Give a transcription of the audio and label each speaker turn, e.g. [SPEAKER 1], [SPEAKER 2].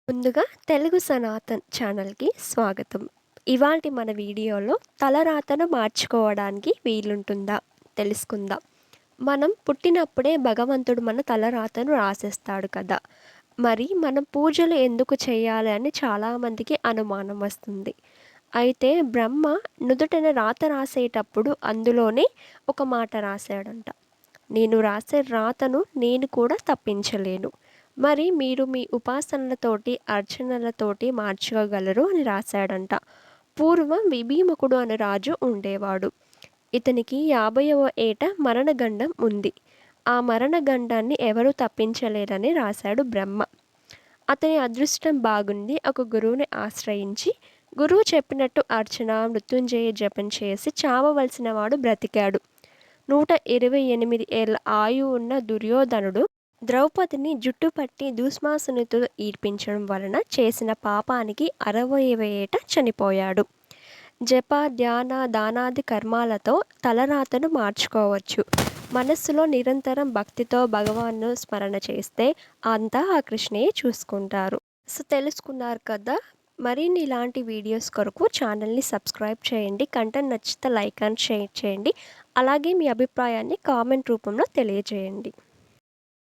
[SPEAKER 1] ముందుగా తెలుగు సనాతన్ ఛానల్‌కి స్వాగతం. ఇవాల్టి మన వీడియోలో తలరాతను మార్చుకోవడానికి వీలుంటుందా? తెలుసుకుందాం. మనం పుట్టినప్పుడే భగవంతుడు మన తలరాతను రాసేస్తాడు కదా! మరి మనం పూజలు ఎందుకు చేయాలి అని చాలామందికి అనుమానం వస్తుంది. అయితే బ్రహ్మ నుదుటన రాత రాసేటప్పుడు అందులోనే ఒక మాట రాశాడంట. నేను రాసే రాతను నేను కూడా తప్పించలేను. మరి మీరు మీ ఉపాసనలతోటి, అర్చనలతోటి మార్చుకోగలరు అని రాశాడంట. పూర్వం విభీమకుడు అనే రాజు ఉండేవాడు. ఇతనికి 50వ ఏట మరణగండం ఉంది. ఆ మరణగండాన్ని ఎవరూ తప్పించలేరని రాశాడు బ్రహ్మ. అతని అదృష్టం బాగుండి ఒక గురువుని ఆశ్రయించి, గురువు చెప్పినట్టు అర్చన, మృత్యుంజయ జపం చేసి చావవలసిన వాడు బ్రతికాడు. 128 ఏళ్ల ఆయువు ఉన్న దుర్యోధనుడు ద్రౌపదిని జుట్టుపట్టి దుశ్శాసనుడితో ఈడ్పించడం వలన చేసిన పాపానికి 60వ ఏట చనిపోయాడు. జప, ధ్యాన, దానాది కర్మాలతో తలరాతను మార్చుకోవచ్చు. మనస్సులో నిరంతరం భక్తితో భగవాన్ను స్మరణ చేస్తే అంతా ఆ కృష్ణయే చూసుకుంటారు. సో తెలుసుకున్నారు కదా! మరిన్ని ఇలాంటి వీడియోస్ కొరకు ఛానల్‌ని సబ్స్క్రైబ్ చేయండి. కంటెంట్ నచ్చితే లైక్ అండ్ షేర్ చేయండి. అలాగే మీ అభిప్రాయాన్ని కామెంట్ రూపంలో తెలియజేయండి.